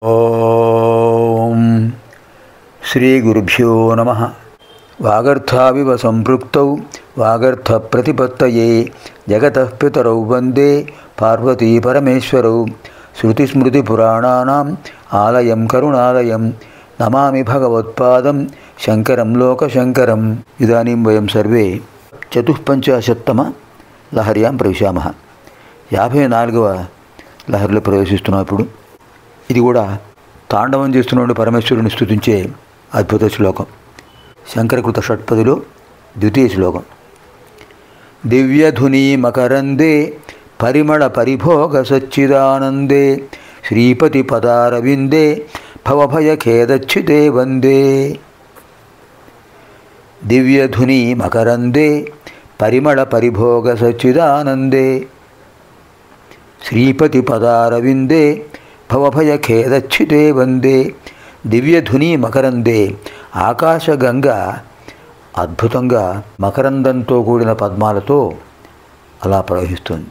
ఓం శ్రీ గురుభ్యో నమః. వాగర్థావివ సంపృక్తౌ వాగర్థ ప్రతిపత్తయే జగతః పితరౌ వందే పార్వతీ పరమేశ్వరౌ. శృతిస్మృతిపురాణానాం ఆలయం కరుణాలయం నమామి భగవత్పాదం శంకరం లోకశంకరం. ఇదానీం వయం సర్వే చతుఃపంచాశత్తమ లహర్యాం ప్రవిశామః. 54వ లహరిలో ప్రవేశిస్తున్నాం. ఇప్పుడు ఇది కూడా తాండవం చేస్తున్న పరమేశ్వరుని స్తుతించే అద్భుత శ్లోకం. శంకరకృత షట్పదిలో ద్వితీయ శ్లోకం. దివ్యధుని మకరందే పరిమళ పరిభోగ సచ్చిదానందే శ్రీపతి పదారవిందే భవభయఖేదచ్యుతే వందే. దివ్యధుని మకరందే పరిమళ పరిభోగ సచ్చిదానందే శ్రీపతి పదారవిందే భవభయఖేదచ్యుతే వందే. దివ్యధుని మకరందే, ఆకాశగంగ అద్భుతంగా మకరందంతో కూడిన పద్మాలతో అలా ప్రవహిస్తుంది.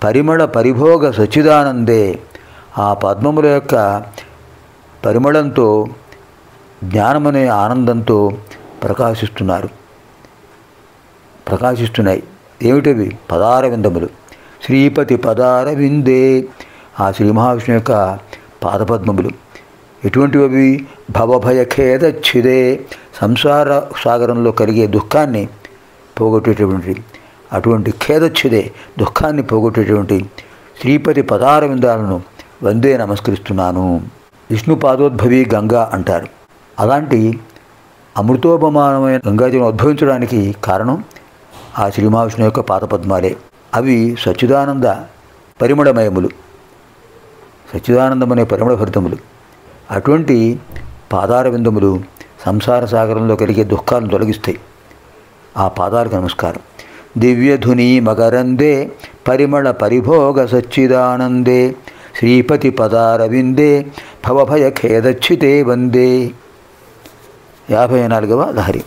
పరిమళ పరిభోగ సచ్చిదానందే, ఆ పద్మముల యొక్క పరిమళంతో జ్ఞానమనే ఆనందంతో ప్రకాశిస్తున్నాయి. ఏమిటవి? పదారవిందములు. శ్రీపతి పదారవిందే, ఆ శ్రీ మహావిష్ణువు యొక్క పాదపద్మములు. ఎటువంటివి? భవభయఖేదచ్యుదే, సంసార సాగరంలో కలిగే దుఃఖాన్ని పోగొట్టేటువంటి, అటువంటి ఖేదచ్యుదే దుఃఖాన్ని పోగొట్టేటువంటి శ్రీపతి పదారవిందాలను వందే నమస్కరిస్తున్నాను. విష్ణు పాదోద్భవి గంగా అంటారు. అలాంటి అమృతోపమానమైన గంగాజలం ఉద్భవించడానికి కారణం ఆ శ్రీ మహావిష్ణువు యొక్క పాదపద్మాలే. అవి సచ్చిదానంద పరిమళమయములు, సచ్చిదానందమనే పరిమళభరితములు. అటువంటి పాదారవిందములు సంసార సాగరంలో కలిగే దుఃఖాలను తొలగిస్తాయి. ఆ పాదాలకు నమస్కారం. దివ్యధుని మకరందే పరిమళ పరిభోగ సచ్చిదానందే శ్రీపతి పదారవిందే భవభయఖేదచ్యుతే వందే. 54వ లహరి.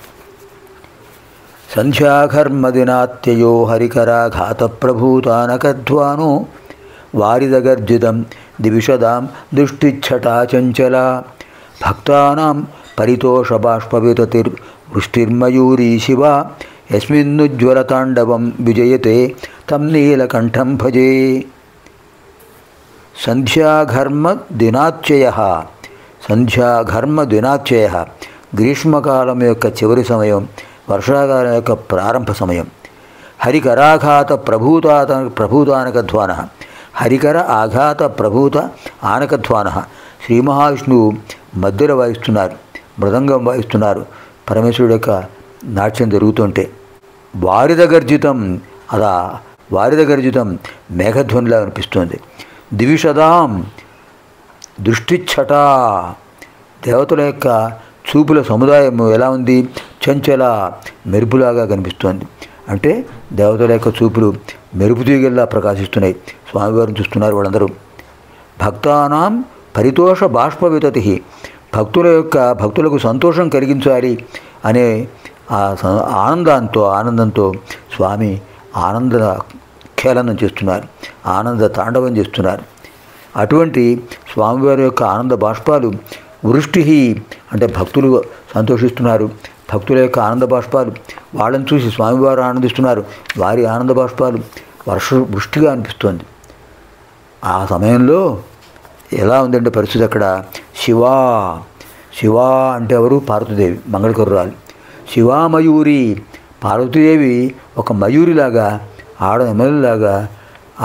సంధ్యాఘర్మదినాత్యయో హరికరాఘాత ప్రభూతానకధ్వానో వారిదగర్జితం దివిషదాం దృష్టిచ్ఛటాచంచల భక్తానాం పరితోషబాష్పవితతిర్వృష్టిర్మయూరీ శివ యస్మిన్నుజ్వలతాండవం విజయతే తం నీలకంఠం భజే. సంధ్యాఘర్మదినాత్యయ గ్రీష్మకాలం యొక్క చివరి సమయం, వర్షాకాలం యొక్క ప్రారంభ సమయం. హరికరాఘాత ప్రభూతానకధ్వాన, హరికర ఆఘాత ప్రభూత ఆనకధ్వాన. శ్రీ మహావిష్ణువు మధ్యలో వాయిస్తున్నారు, మృదంగం వాయిస్తున్నారు. పరమేశ్వరుడు యొక్క నాట్యం జరుగుతుంటే వారిదగర్జితం, అలా వారిదగర్జితం మేఘధ్వనిలా అనిపిస్తుంది. దివిషదాం దృష్టిచ్ఛట, దేవతల యొక్క చూపుల సముదాయం ఎలా ఉంది? చంచల, మెరుపులాగా కనిపిస్తోంది. అంటే దేవతల యొక్క చూపులు మెరుపు తీగల్లా ప్రకాశిస్తున్నాయి. స్వామివారిని చూస్తున్నారు వాళ్ళందరూ. భక్తానాం పరితోష బాష్పవితతి, భక్తులకు సంతోషం కలిగించాలి అనే ఆ ఆనందంతో స్వామి ఆనంద ఖేళనం చేస్తున్నారు, ఆనంద తాండవం చేస్తున్నారు. అటువంటి స్వామివారి యొక్క ఆనంద బాష్పాలు వృష్టి, అంటే భక్తులు సంతోషిస్తున్నారు. భక్తుల యొక్క ఆనంద బాష్పాలు వాళ్ళని చూసి స్వామివారు ఆనందిస్తున్నారు. వారి ఆనంద బాష్పాలు వృష్టిగా అనిపిస్తోంది. ఆ సమయంలో ఎలా ఉందంటే పరిస్థితి అక్కడ? శివ అంటే ఎవరు? పార్వతీదేవి, మంగళకరురాలు. శివామయూరి, పార్వతీదేవి ఒక మయూరిలాగా, ఆడ నెమలిలాగా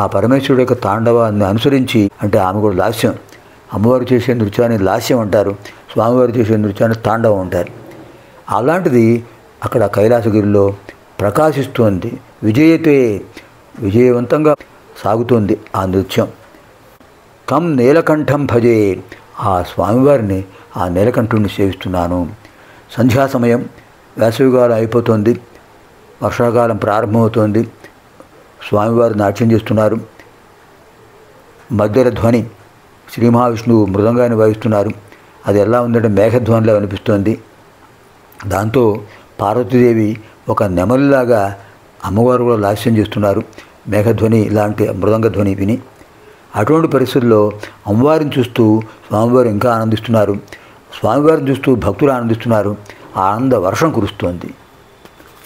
ఆ పరమేశ్వరుడు యొక్క తాండవాన్ని అనుసరించి, అంటే ఆమె కూడా లాస్యం. అమ్మవారు చేసే నృత్యాన్ని లాస్యం అంటారు, స్వామివారు చేసే నృత్యాన్ని తాండవం అంటారు. అలాంటిది అక్కడ కైలాసగిరిలో ప్రకాశిస్తోంది. విజయవంతంగా సాగుతోంది ఆ నృత్యం. కం నీలకంఠం భజే, ఆ స్వామివారిని, ఆ నీలకంఠుడిని సేవిస్తున్నాను. సంధ్యా సమయం, వేసవికాలం అయిపోతుంది, వర్షాకాలం ప్రారంభమవుతోంది. స్వామివారు నాట్యం చేస్తున్నారు. మధ్యల ధ్వని, శ్రీ మహావిష్ణువు మృదంగాన్ని వాయిస్తున్నారు. అది ఎలా ఉందంటే మేఘధ్వనిలా అనిపిస్తోంది. దాంతో పార్వతీదేవి ఒక నెమలిలాగా అమ్మవారు కూడా లాస్యం చేస్తున్నారు. మేఘధ్వని లాంటి మృదంగ ధ్వని విని అటువంటి పరిస్థితుల్లో అమ్మవారిని చూస్తూ స్వామివారు ఇంకా ఆనందిస్తున్నారు. స్వామివారిని చూస్తూ భక్తులు ఆనందిస్తున్నారు. ఆనంద వర్షం కురుస్తోంది.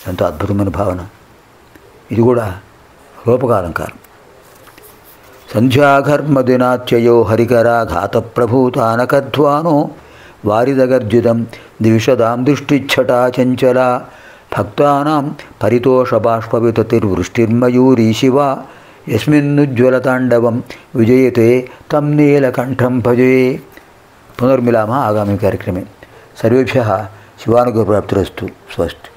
ఎంతో అద్భుతమైన భావన. ఇది కూడా రూపకాలంకారం. సంధ్యాఘర్మదినాత్యయో హరికరాఘాత ప్రభూతానకధ్వానో వారిదగర్జితం ద్విషదాం దృష్టిచ్ఛటా చంచల భక్తానాం పరితోషబాష్పవితతిర్వృష్టిర్మయూరీ శివ యస్మిన్నుజ్వలతాండవం విజయతే తం నీలకంఠం భజే. పునర్మిలామः ఆగామి కార్యక్రమే. సర్వేభ్యः శివానుగ్రహప్రాప్తిరస్తు. స్వస్తి.